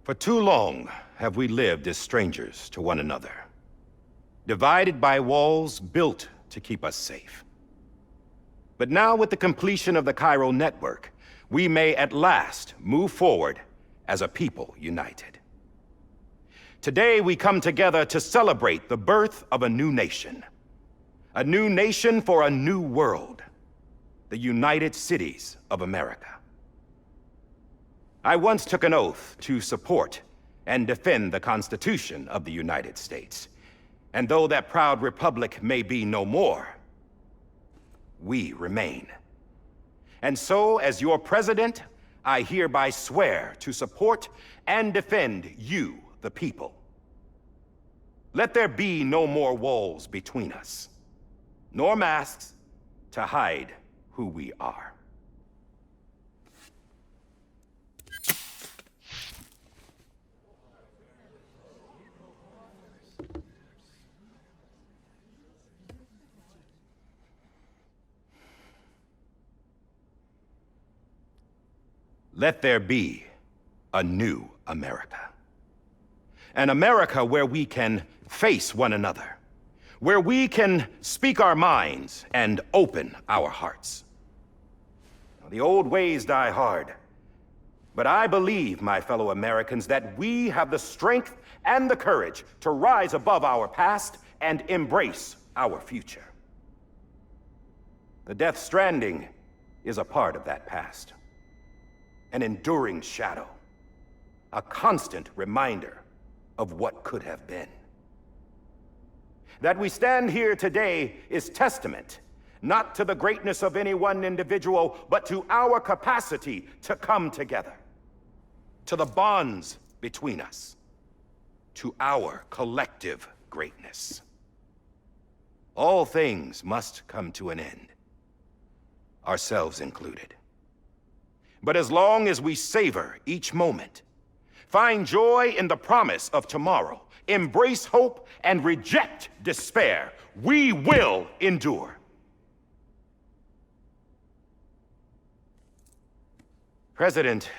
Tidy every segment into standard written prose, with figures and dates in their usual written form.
For too long have we lived as strangers to one another, divided by walls built to keep us safe. But now, with the completion of the Cairo network, we may at last move forward as a people united. Today, we come together to celebrate the birth of a new nation for a new world, the United Cities of America. I once took an oath to support and defend the Constitution of the United States. And though that proud republic may be no more, we remain. And so, as your president, I hereby swear to support and defend you, the people. Let there be no more walls between us, nor masks to hide who we are. Let there be a new America. An America where we can face one another, where we can speak our minds and open our hearts. The old ways die hard, but I believe, my fellow Americans, that we have the strength and the courage to rise above our past and embrace our future. The Death Stranding is a part of that past. An enduring shadow, a constant reminder of what could have been. That we stand here today is testament, not to the greatness of any one individual, but to our capacity to come together, to the bonds between us, to our collective greatness. All things must come to an end, ourselves included. But as long as we savor each moment, find joy in the promise of tomorrow, embrace hope, and reject despair, we will endure. President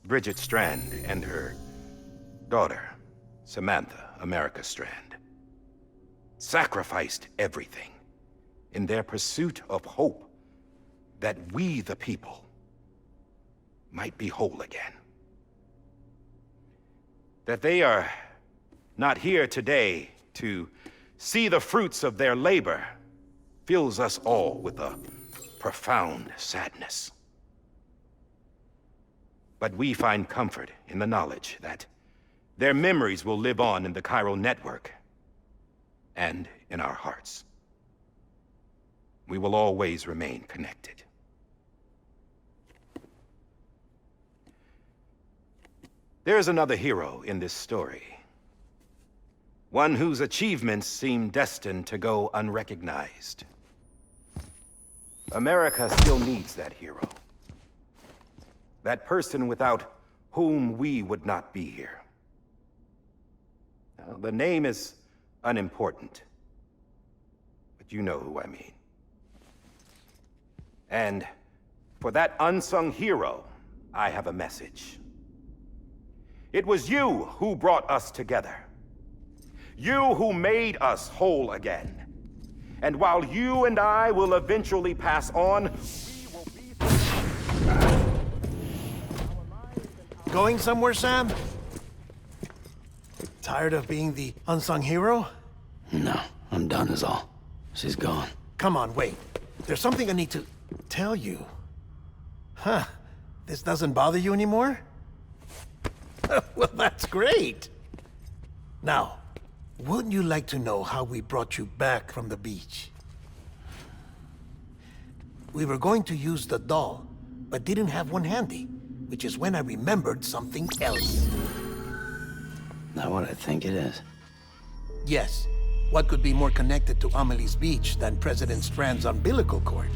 Bridget Strand and her daughter, Samantha America Strand, sacrificed everything in their pursuit of hope that we, the people, might be whole again. That they are not here today to see the fruits of their labor fills us all with a profound sadness. But we find comfort in the knowledge that their memories will live on in the Cairo network and in our hearts. We will always remain connected. There is another hero in this story. One whose achievements seem destined to go unrecognized. America still needs that hero. That person without whom we would not be here. Now, the name is unimportant, but you know who I mean. And for that unsung hero, I have a message. It was you who brought us together. You who made us whole again. And while you and I will eventually pass on, we will be... Going somewhere, Sam? Tired of being the unsung hero? No, I'm done is all. She's gone. Come on, wait. There's something I need to tell you. Huh. This doesn't bother you anymore? Well, that's great. Now, wouldn't you like to know how we brought you back from the beach? We were going to use the doll, but didn't have one handy, which is when I remembered something else. Not what I think it is. Yes. What could be more connected to Amelie's beach than President Strand's umbilical cord?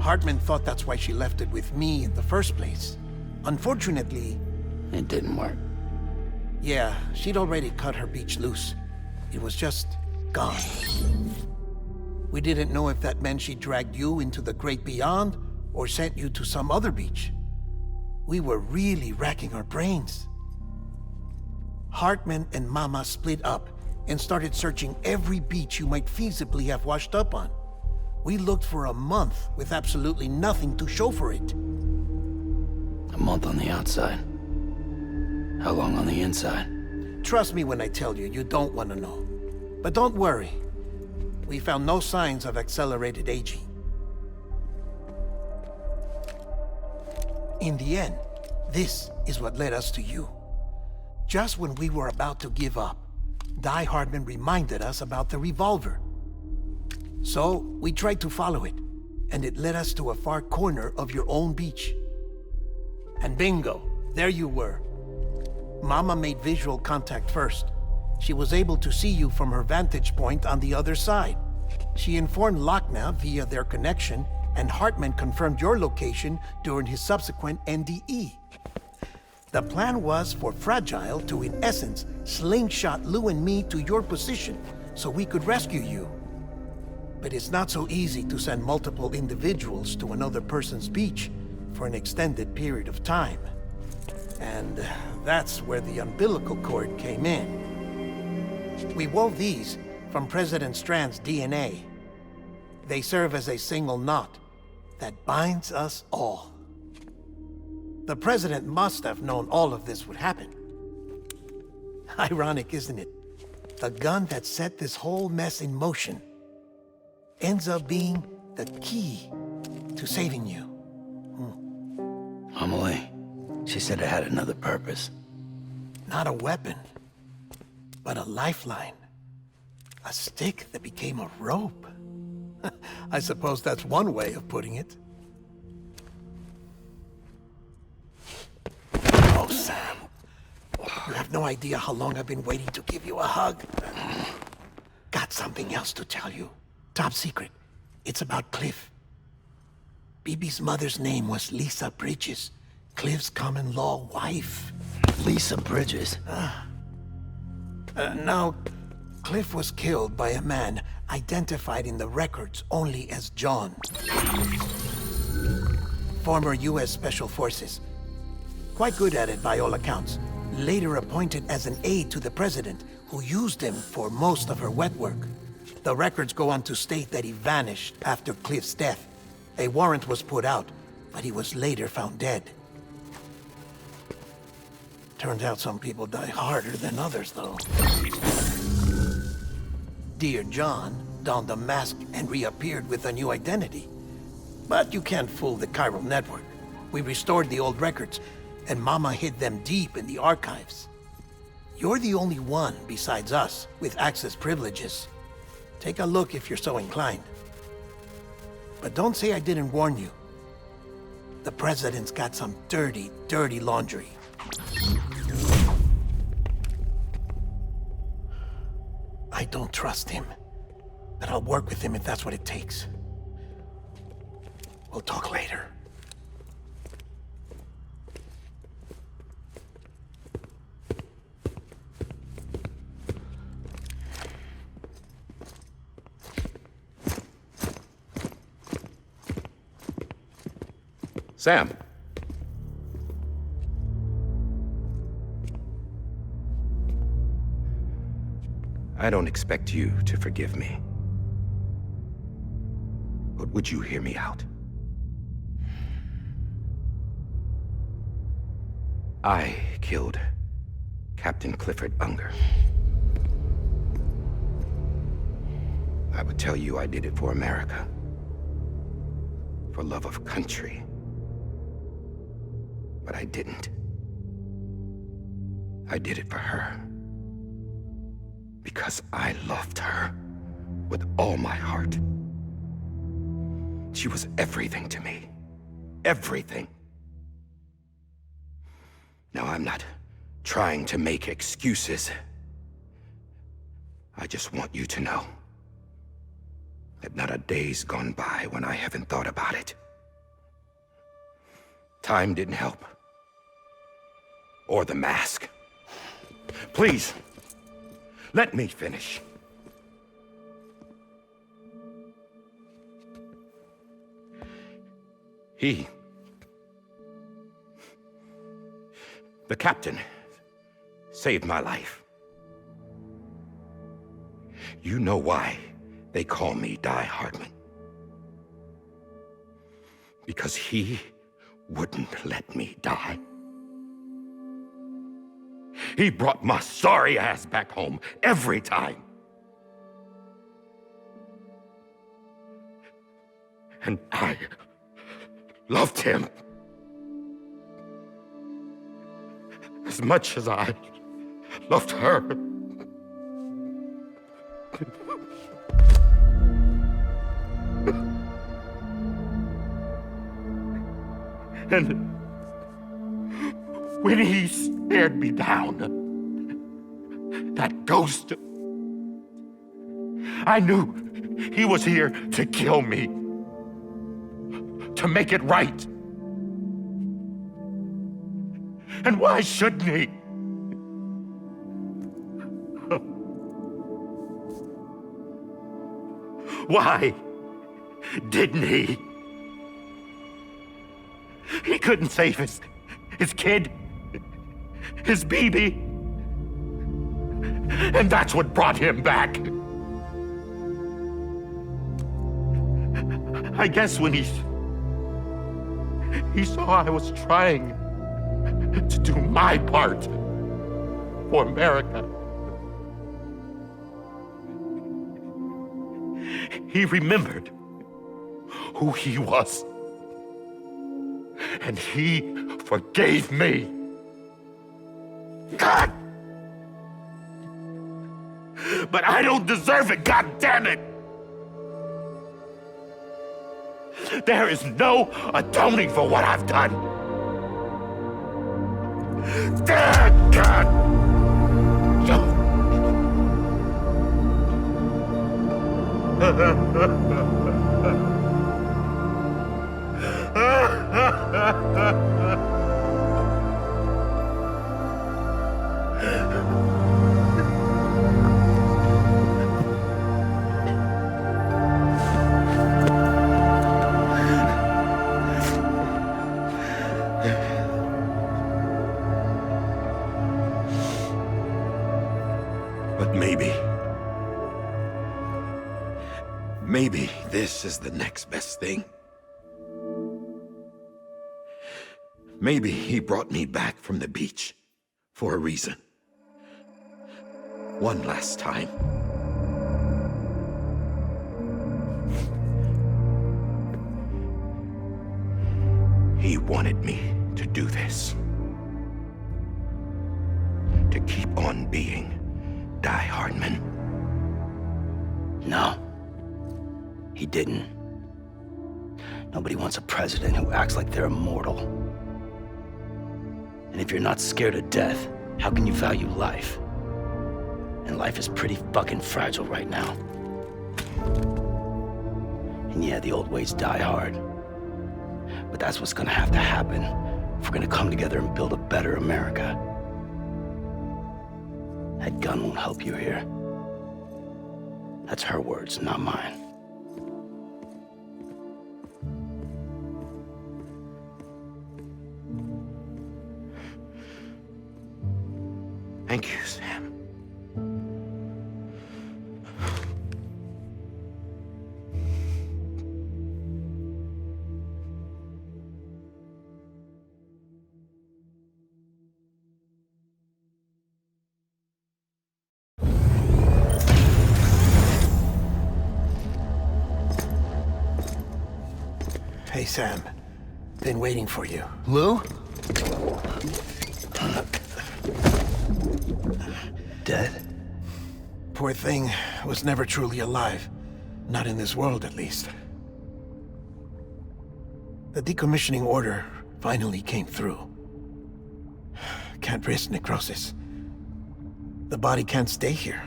Hartman thought that's why she left it with me in the first place. Unfortunately... It didn't work. Yeah, she'd already cut her beach loose. It was just gone. We didn't know if that meant she dragged you into the great beyond or sent you to some other beach. We were really racking our brains. Hartman and Mama split up and started searching every beach you might feasibly have washed up on. We looked for a month with absolutely nothing to show for it. A month on the outside. How long on the inside? Trust me when I tell you, you don't want to know. But don't worry. We found no signs of accelerated aging. In the end, this is what led us to you. Just when we were about to give up, Hartman reminded us about the revolver. So, we tried to follow it, and it led us to a far corner of your own beach. And bingo, there you were. Mama made visual contact first. She was able to see you from her vantage point on the other side. She informed Lochna via their connection, and Hartman confirmed your location during his subsequent NDE. The plan was for Fragile to, in essence, slingshot Lou and me to your position so we could rescue you. But it's not so easy to send multiple individuals to another person's beach for an extended period of time. And that's where the umbilical cord came in. We wove these from President Strand's DNA. They serve as a single knot that binds us all. The President must have known all of this would happen. Ironic, isn't it? The gun that set this whole mess in motion ends up being the key to saving you. Amelie, she said it had another purpose. Not a weapon, but a lifeline. A stick that became a rope. I suppose that's one way of putting it. Oh, Sam. You have no idea how long I've been waiting to give you a hug. Got something else to tell you. Top secret. It's about Cliff. Bibi's mother's name was Lisa Bridges, Cliff's common-law wife. Lisa Bridges? Now, Cliff was killed by a man identified in the records only as John. Former U.S. Special Forces. Quite good at it by all accounts. Later appointed as an aide to the president, who used him for most of her wet work. The records go on to state that he vanished after Cliff's death. A warrant was put out, but he was later found dead. Turns out some people die harder than others, though. Dear John donned a mask and reappeared with a new identity. But you can't fool the chiral network. We restored the old records, and Mama hid them deep in the archives. You're the only one, besides us, with access privileges. Take a look if you're so inclined. But don't say I didn't warn you. The president's got some dirty, dirty laundry. I don't trust him, but I'll work with him if that's what it takes. We'll talk later. Sam. I don't expect you to forgive me. But would you hear me out? I killed Captain Clifford Unger. I would tell you I did it for America. For love of country. But I didn't. I did it for her. Because I loved her with all my heart. She was everything to me. Everything. Now, I'm not trying to make excuses. I just want you to know that not a day's gone by when I haven't thought about it. Time didn't help. Or the mask. Please, let me finish. The captain saved my life. You know why they call me Daihardman? Because he wouldn't let me die. He brought my sorry ass back home every time. And I loved him as much as I loved her. And when he stared me down, that ghost, I knew he was here to kill me, to make it right. And why shouldn't he? Why didn't he? He couldn't save his kid, his baby. And that's what brought him back. I guess when he saw I was trying to do my part for America, he remembered who he was. And he forgave me. God! But I don't deserve it, God damn it! There is no atoning for what I've done. God! But maybe this is the next best thing. Maybe he brought me back from the beach for a reason. One last time. He wanted me to do this. To keep on being Daihardman. No, he didn't. Nobody wants a president who acts like they're immortal. And if you're not scared of death, how can you value life? And life is pretty fucking fragile right now. And yeah, the old ways die hard. But that's what's gonna have to happen if we're gonna come together and build a better America. That gun won't help you here. That's her words, not mine. Thank you, Sam. Hey, Sam. Been waiting for you. Lou? Dead? Poor thing was never truly alive. Not in this world, at least. The decommissioning order finally came through. Can't risk necrosis. The body can't stay here.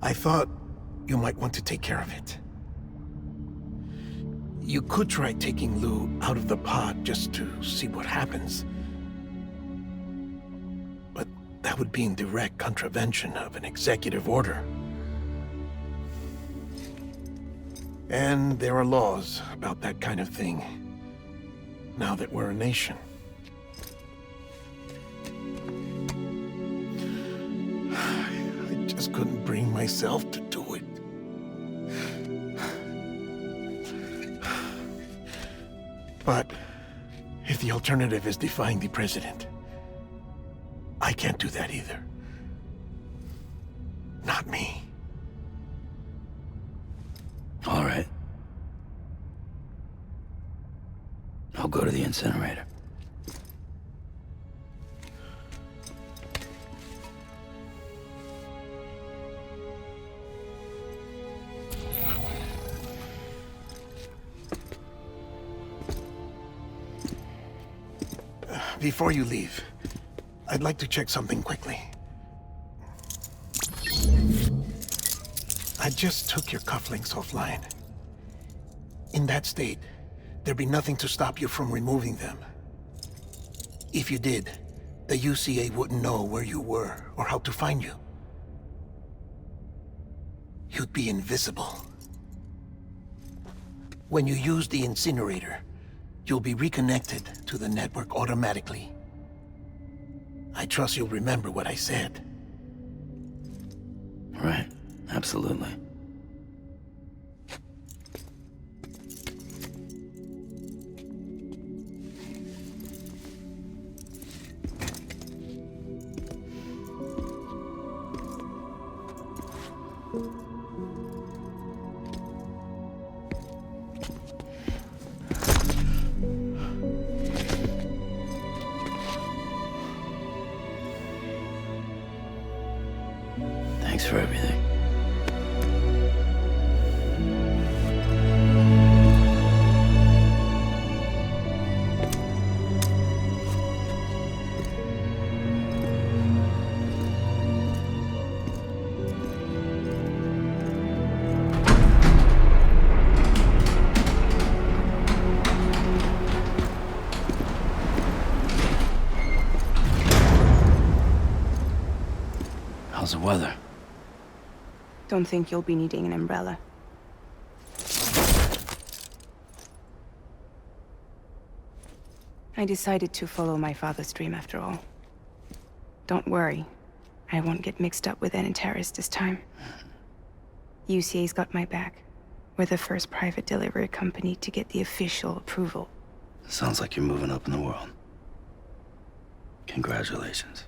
I thought you might want to take care of it. You could try taking Lou out of the pod just to see what happens. But that would be in direct contravention of an executive order. And there are laws about that kind of thing, now that we're a nation. myself to do it. But if the alternative is defying the president, I can't do that either. Not me. All right. I'll go to the incinerator. Before you leave, I'd like to check something quickly. I just took your cufflinks offline. In that state, there'd be nothing to stop you from removing them. If you did, the UCA wouldn't know where you were or how to find you. You'd be invisible. When you use the incinerator, you'll be reconnected to the network automatically. I trust you'll remember what I said. Right. Absolutely. Thanks for everything. How's the weather? Don't think you'll be needing an umbrella. I decided to follow my father's dream after all. Don't worry, I won't get mixed up with any terrorists this time. UCA's got my back. We're the first private delivery company to get the official approval. Sounds like you're moving up in the world. Congratulations.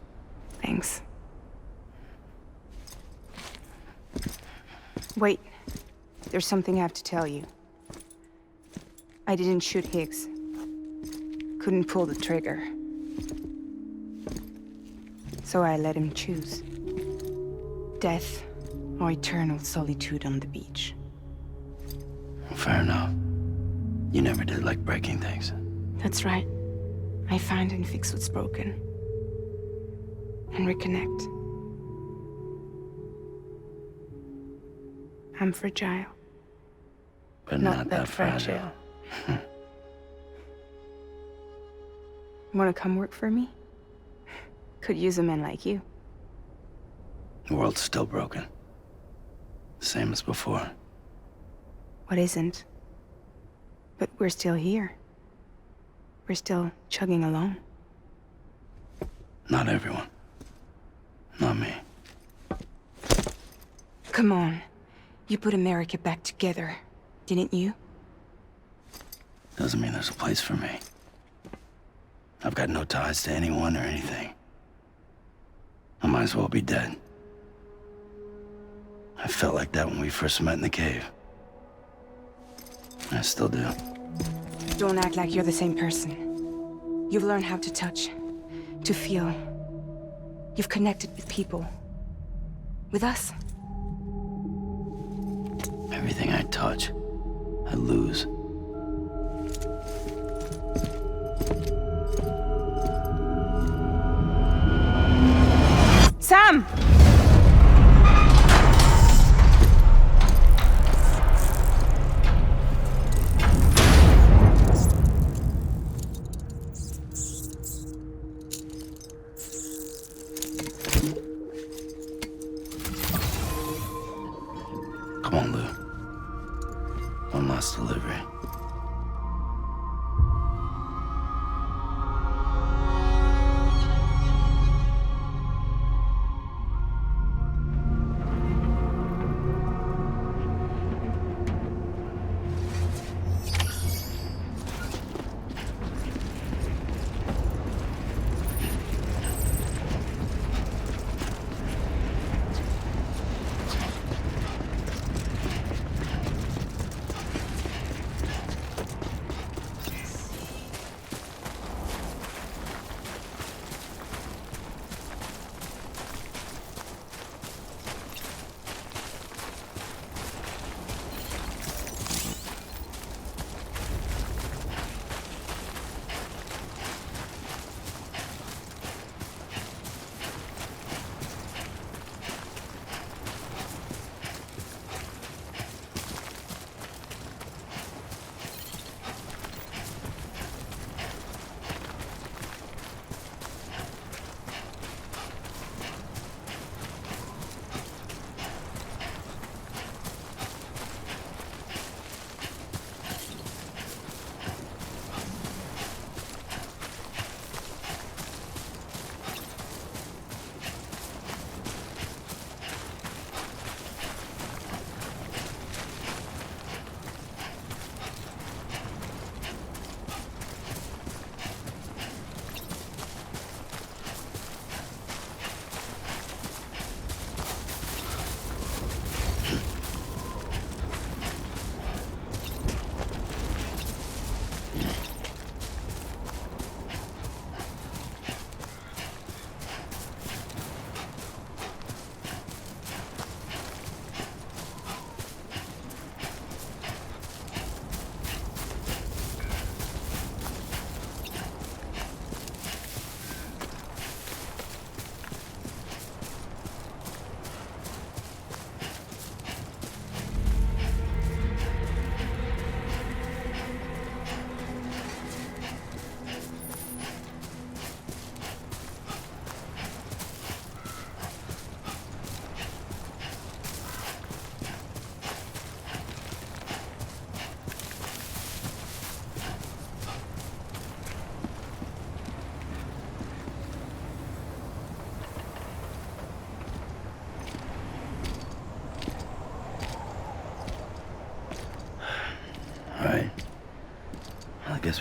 Thanks. Wait, there's something I have to tell you. I didn't shoot Higgs. Couldn't pull the trigger. So I let him choose. Death or eternal solitude on the beach. Fair enough. You never did like breaking things. That's right. I find and fix what's broken. And reconnect. I'm fragile. But not that fragile. Wanna come work for me? Could use a man like you. The world's still broken. Same as before. What isn't? But we're still here. We're still chugging along. Not everyone. Not me. Come on. You put America back together, didn't you? Doesn't mean there's a place for me. I've got no ties to anyone or anything. I might as well be dead. I felt like that when we first met in the cave. I still do. Don't act like you're the same person. You've learned how to touch, to feel. You've connected with people. With us. Everything I touch, I lose. Sam! Come on, Lou. One last delivery.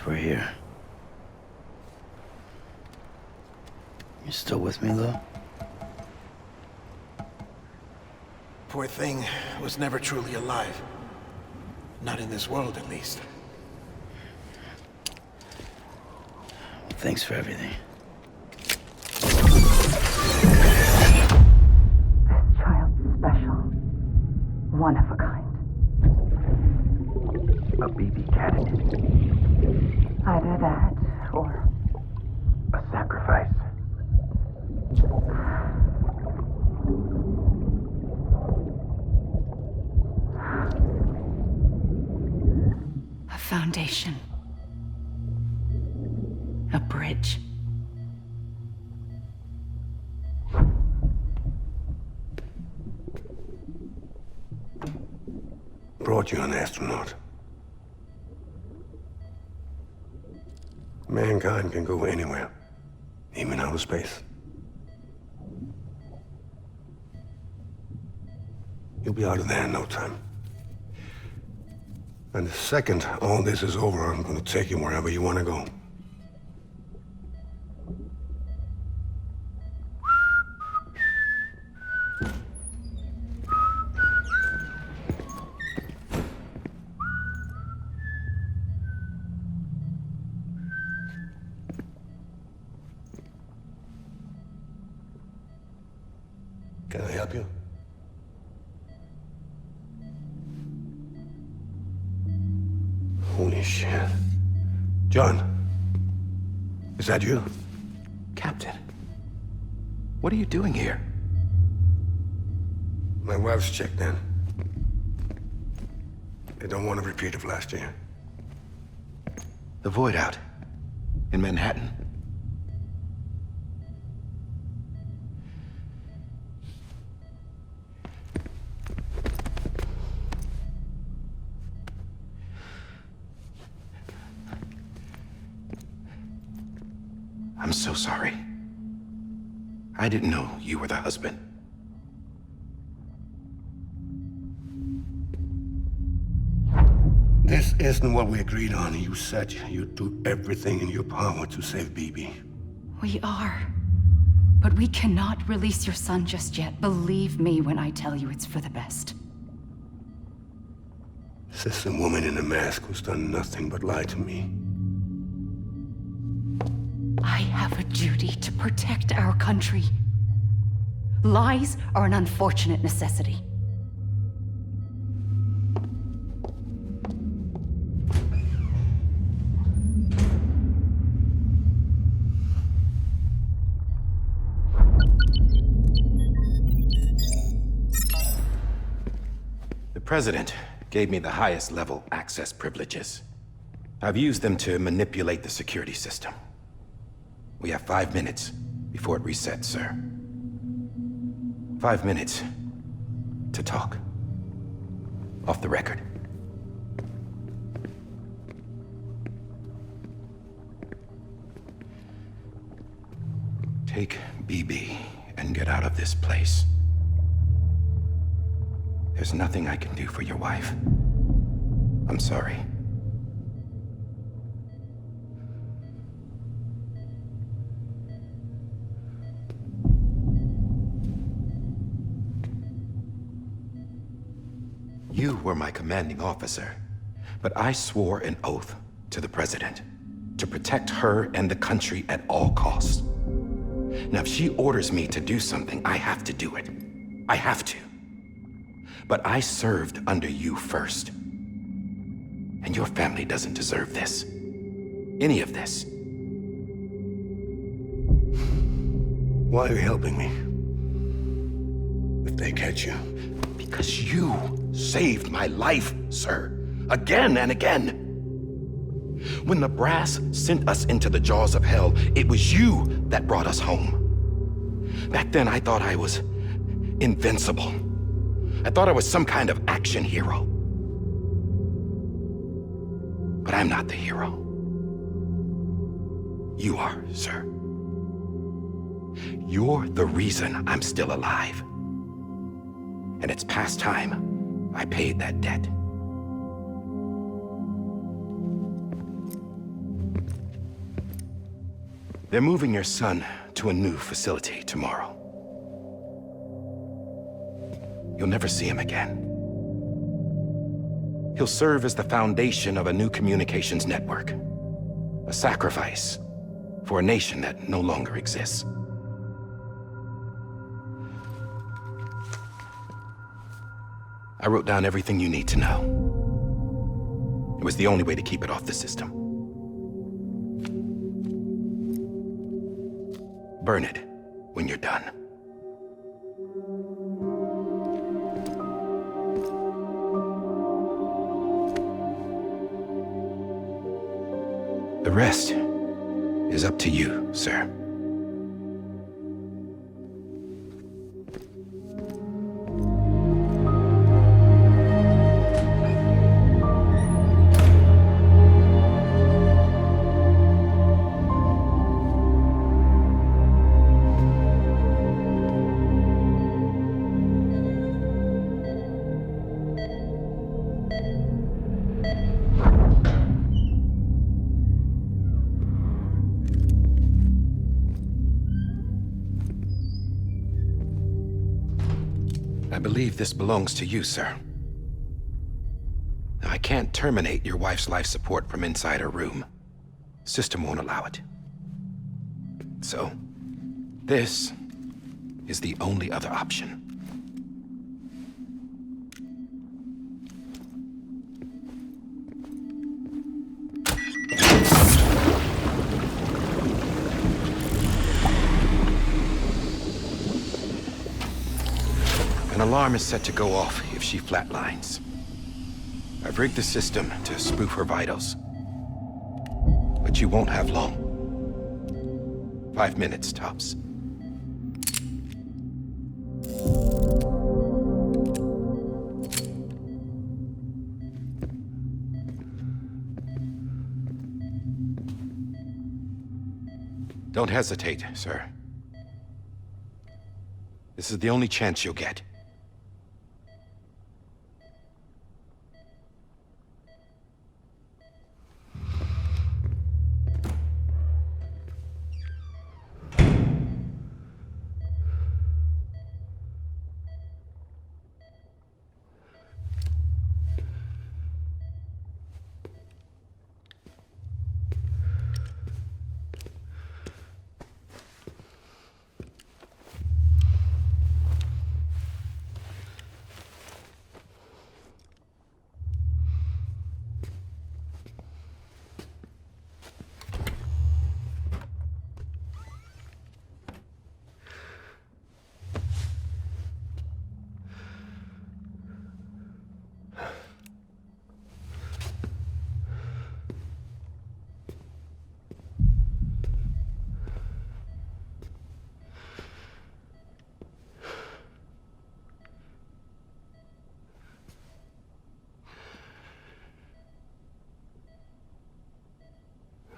we're here. You still with me, though? Poor thing was never truly alive. Not in this world, at least. Thanks for everything. This child's special. One of a kind. A baby candidate. Either that, or A sacrifice. a foundation. A bridge. Brought you an astronaut. Mankind can go anywhere, even outer space. You'll be out of there in no time. And the second all this is over, I'm gonna take you wherever you wanna go. Can I help you? Holy shit. John, is that you? Captain, what are you doing here? My wife's checked in. They don't want a repeat of last year. The void out in Manhattan. I'm so sorry. I didn't know you were the husband. This isn't what we agreed on. You said you'd do everything in your power to save BB. We are. But we cannot release your son just yet. Believe me when I tell you it's for the best. This is a woman in a mask who's done nothing but lie to me. I have a duty to protect our country. Lies are an unfortunate necessity. The President gave me the highest level access privileges. I've used them to manipulate the security system. We have 5 minutes before it resets, sir. 5 minutes to talk. Off the record. Take BB and get out of this place. There's nothing I can do for your wife. I'm sorry. You were my commanding officer, but I swore an oath to the President to protect her and the country at all costs. Now, if she orders me to do something, I have to do it. I have to. But I served under you first. And your family doesn't deserve this. Any of this. Why are you helping me? If they catch you. Because you saved my life, sir. Again and again. When the brass sent us into the jaws of hell, it was you that brought us home. Back then, I thought I was invincible. I thought I was some kind of action hero. But I'm not the hero. You are, sir. You're the reason I'm still alive. And it's past time I paid that debt. They're moving your son to a new facility tomorrow. You'll never see him again. He'll serve as the foundation of a new communications network. A sacrifice for a nation that no longer exists. I wrote down everything you need to know. It was the only way to keep it off the system. Burn it when you're done. The rest is up to you, sir. I believe this belongs to you, sir. I can't terminate your wife's life support from inside her room. System won't allow it. So, this is the only other option. An alarm is set to go off if she flatlines. I've rigged the system to spoof her vitals. But you won't have long. 5 minutes, tops. Don't hesitate, sir. This is the only chance you'll get.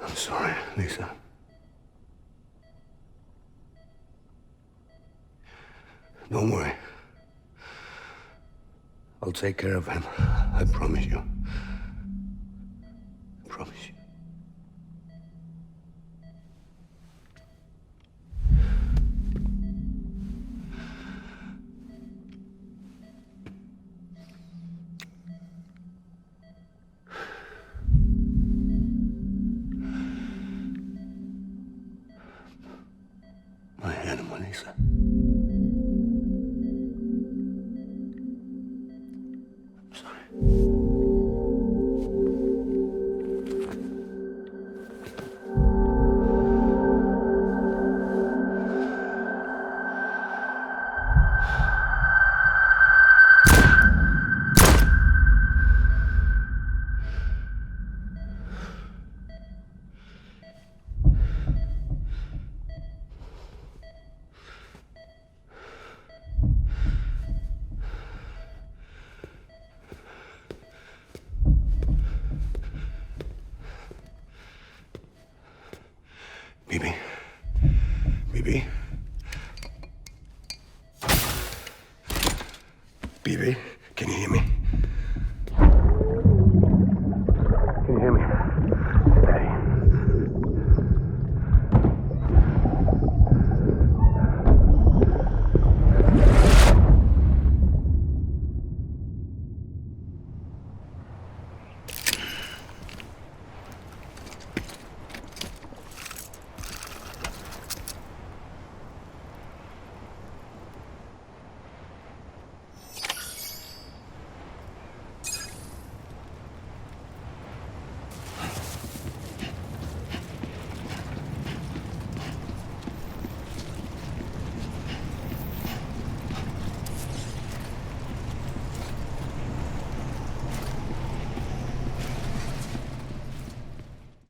I'm sorry, Lisa. Don't worry. I'll take care of him. I promise you. I promise you. My animal, Lisa. I'm sorry. Bibi. Bibi. Bibi.